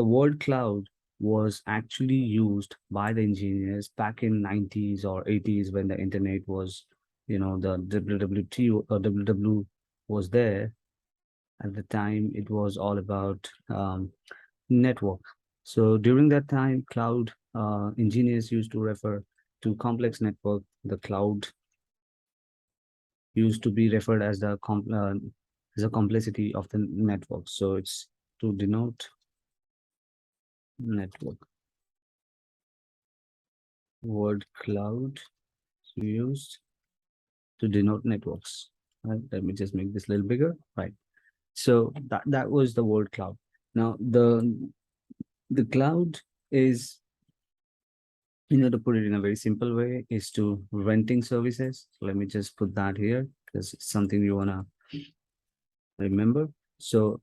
The word cloud was actually used by the engineers back in 90s or 80s when the internet was, the WWT or WW was there. At the time, it was all about network. So during that time, cloud engineers used to refer to complex network. The cloud used to be referred as the complexity of the network. So it's to denote network. Word cloud used to denote networks. Right? Let me just make this a little bigger. Right. So that was the word cloud. Now the cloud is, to put it in a very simple way, is to renting services. So let me just put that here because it's something you wanna remember. So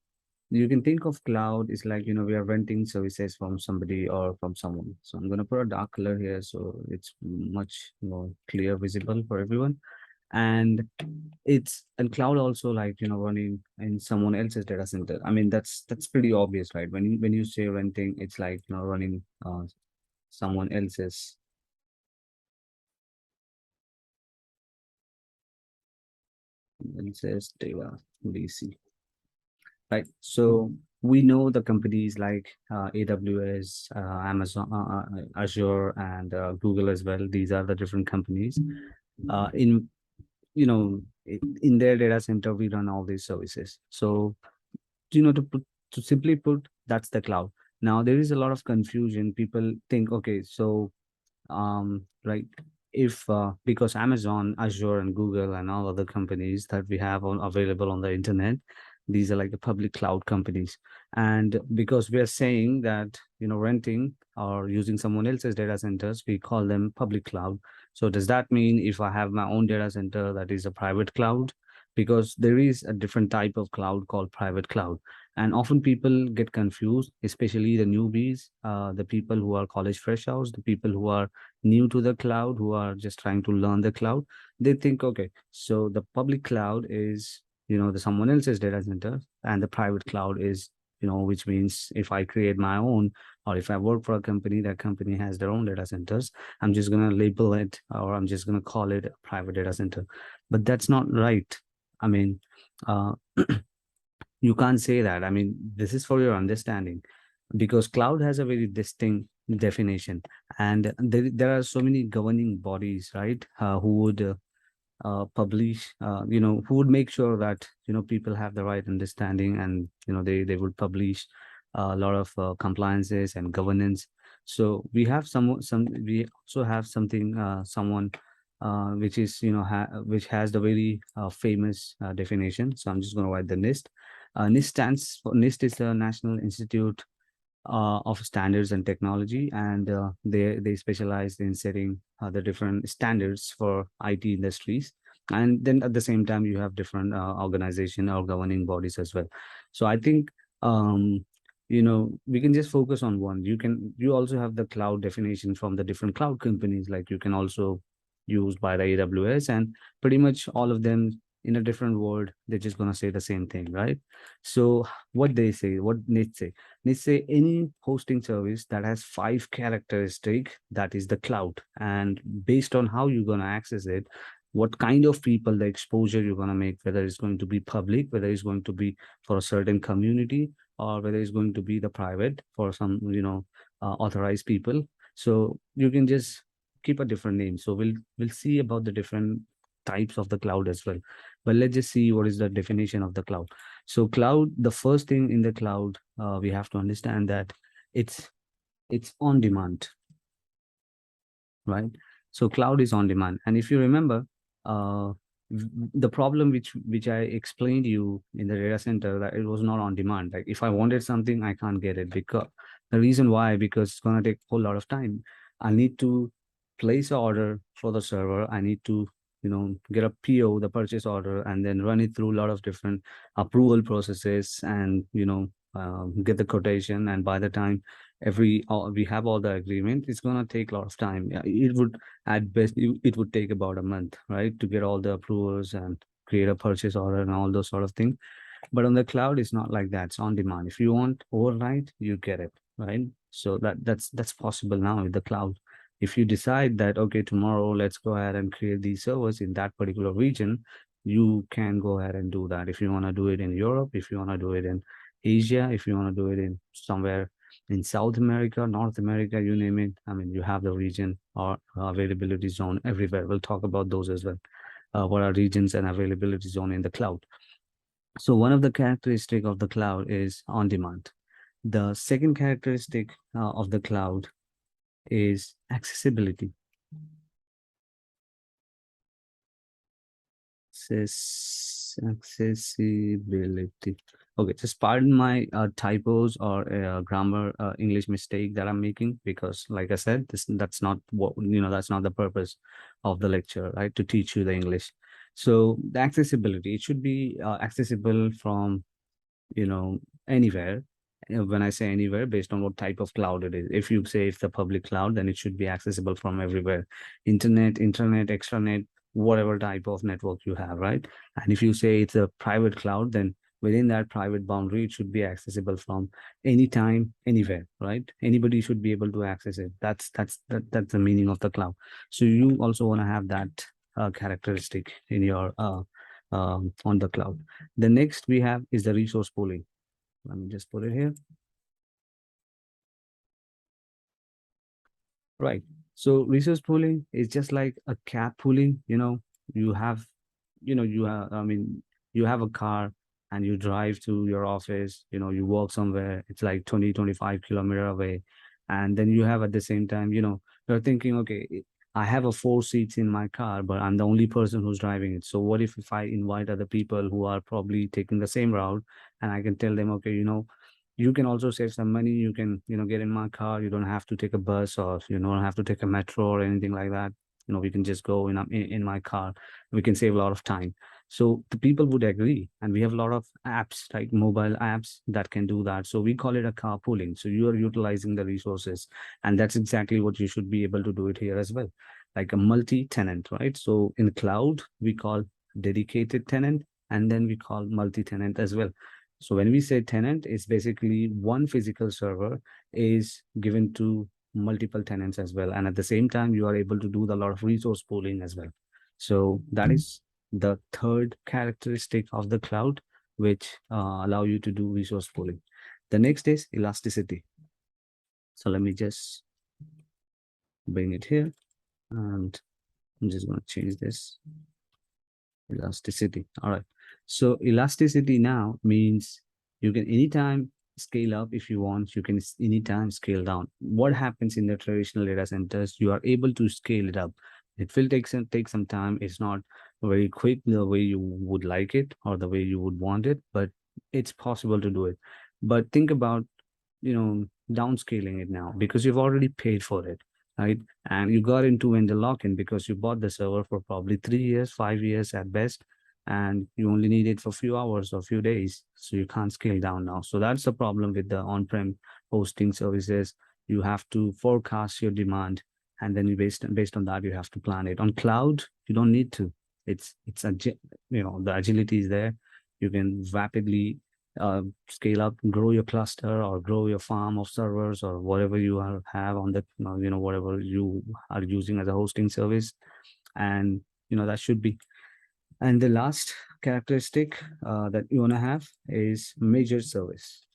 you can think of cloud is like, we are renting services from somebody or from someone. So I'm gonna put a dark color here so it's much more clear, visible for everyone. And it's and cloud also, like, running in someone else's data center. I mean, that's pretty obvious, right? When you say renting, it's like, running someone else's data DC, right? So we know the companies like AWS, Amazon, Azure, and Google as well. These are the different companies. In in their data center, we run all these services. So to simply put, that's the cloud. Now there is a lot of confusion. People think, okay, so right, if because Amazon, Azure, and Google and all other companies that we have available on the internet, these are like the public cloud companies. And because we are saying that, renting or using someone else's data centers, we call them public cloud. So does that mean if I have my own data center, that is a private cloud? Because there is a different type of cloud called private cloud. And often people get confused, especially the newbies, the people who are college fresh outs, the people who are new to the cloud, who are just trying to learn the cloud. They think, okay, so the public cloud is, the someone else's data center, and the private cloud is, which means if I create my own, or if I work for a company, that company has their own data centers, I'm just going to label it, or I'm just going to call it a private data center. But that's not right. I mean, uh, you can't say that. I mean, this is for your understanding, because cloud has a very distinct definition, and there are so many governing bodies, right, who would publish, who would make sure that, people have the right understanding, and, they would publish a lot of compliances and governance. So we also have something, someone which is, which has the very famous definition. So I'm just going to write the NIST. NIST is the National Institute of Standards and Technology, and they specialize in setting the different standards for IT industries. And then at the same time, you have different organization or governing bodies as well. So I think, we can just focus on one. You also have the cloud definition from the different cloud companies, like you can also use by the AWS, and pretty much all of them in a different word, they're just going to say the same thing, right? So what they say, what NIST say, they say any hosting service that has 5 characteristic, that is the cloud. And based on how you're going to access it, what kind of people, the exposure you're going to make, whether it's going to be public, whether it's going to be for a certain community, or whether it's going to be the private for some, authorized people. So you can just keep a different name. So we'll see about the different types of the cloud as well. But let's just see what is the definition of the cloud. So cloud, the first thing in the cloud, we have to understand that it's it's on demand, right? So cloud is on demand. And if you remember, uh, the problem which I explained to you in the data center, that it was not on demand. Like if I wanted something, I can't get it, because the reason why, because it's gonna take a whole lot of time. I need to place an order for the server. I need to, get a PO, the purchase order, and then run it through a lot of different approval processes, and get the quotation. And by the time we have all the agreement, it's going to take a lot of time. Yeah, it would, at best, it would take about a month, right, to get all the approvals and create a purchase order and all those sort of things. But on the cloud, it's not like that. It's on demand. If you want overnight, you get it. right? So that's possible now with the cloud. If you decide that, okay, tomorrow let's go ahead and create these servers in that particular region, you can go ahead and do that. If you want to do it in Europe, if you want to do it in Asia, if you want to do it in somewhere in South America, North America, you name it. I mean, you have the region or availability zone everywhere. We'll talk about those as well. What are regions and availability zone in the cloud? So one of the characteristic of the cloud is on demand. The second characteristic of the cloud is accessibility. Accessibility. Okay, just pardon my typos or grammar English mistake that I'm making, because like I said, that's not what, that's not the purpose of the lecture, right? To teach you the English. So the accessibility, it should be accessible from, anywhere. When I say anywhere, based on what type of cloud it is. If you say it's the public cloud, then it should be accessible from everywhere. Internet, extranet, whatever type of network you have, right? And if you say it's a private cloud, then within that private boundary, it should be accessible from anytime, anywhere, right? Anybody should be able to access it. That's the meaning of the cloud. So you also want to have that characteristic in your on the cloud. The next we have is the resource pooling. Let me just put it here. Right. So resource pooling is just like a cab pooling. You have, I mean, you have a car and you drive to your office, you work somewhere, it's like 20, 25 kilometers away. And then you have at the same time, you're thinking, okay, I have a 4 seats in my car, but I'm the only person who's driving it. So what if I invite other people who are probably taking the same route, and I can tell them, okay, you can also save some money. You can, get in my car. You don't have to take a bus, or you don't have to take a metro or anything like that. We can just go in my car. We can save a lot of time. So the people would agree. And we have a lot of apps, like mobile apps that can do that. So we call it a carpooling. So you are utilizing the resources. And that's exactly what you should be able to do it here as well. Like a multi-tenant, right? So in cloud, we call dedicated tenant, and then we call multi-tenant as well. So when we say tenant, it's basically one physical server is given to multiple tenants as well. And at the same time, you are able to do a lot of resource pooling as well. So that is the third characteristic of the cloud, which allow you to do resource pooling. The next is elasticity. So let me just bring it here, and I'm just going to change this. Elasticity. All right. So elasticity now means you can anytime scale up if you want. You can anytime scale down. What happens in the traditional data centers? You are able to scale it up. It will take some time. It's not very quick the way you would like it or the way you would want it, but it's possible to do it. But think about, downscaling it now, because you've already paid for it, right? And you got into vendor lock-in because you bought the server for probably 3 years, 5 years at best, and you only need it for a few hours or a few days. So you can't scale down now. So that's the problem with the on-prem hosting services. You have to forecast your demand, and then based on that, you have to plan it. On cloud, you don't need to. The agility is there. You can rapidly scale up, grow your cluster or grow your farm of servers or whatever you have on the, whatever you are using as a hosting service. And, that should be. And the last characteristic that you want to have is measured service,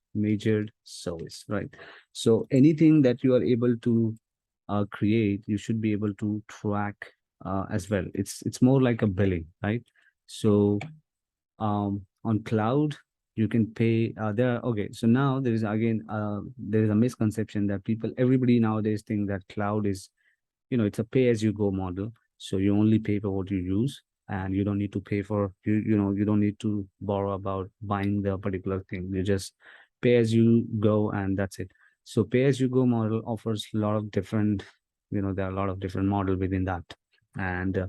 right? So anything that you are able to create, you should be able to track as well. It's more like a billing, right? So on cloud, you can pay okay, so now there is again there is a misconception that everybody nowadays think that cloud is, it's a pay as you go model. So you only pay for what you use, and you don't need to pay for you don't need to borrow about buying the particular thing. You just pay as you go, and that's it. So pay as you go model offers a lot of different, there are a lot of different model within that. And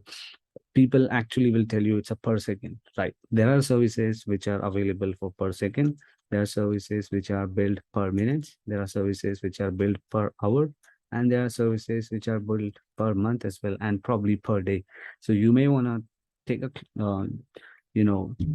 people actually will tell you it's a per second, right? There are services which are available for per second. There are services which are billed per minute. There are services which are billed per hour, and there are services which are billed per month as well, and probably per day. So you may want to take a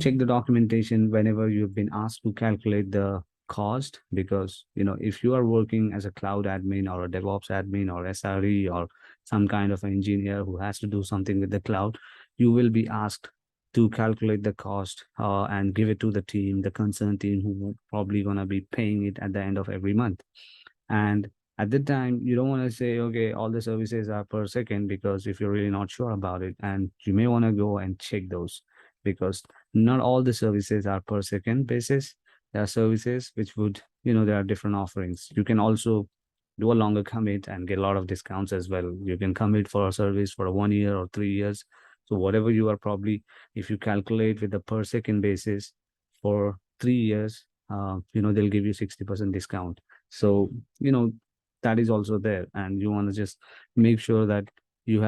check the documentation whenever you've been asked to calculate the cost, because if you are working as a cloud admin or a DevOps admin or SRE or some kind of engineer who has to do something with the cloud, you will be asked to calculate the cost and give it to the team, the concerned team, who probably gonna be paying it at the end of every month. And at the time, you don't want to say, okay, all the services are per second, because if you're really not sure about it, and you may want to go and check those, because not all the services are per second basis. There are services which would, there are different offerings. You can also do a longer commit and get a lot of discounts as well. You can commit for a service for 1 year or 3 years. So whatever you are probably, if you calculate with the per second basis for 3 years, they'll give you 60% discount. So, that is also there. And you want to just make sure that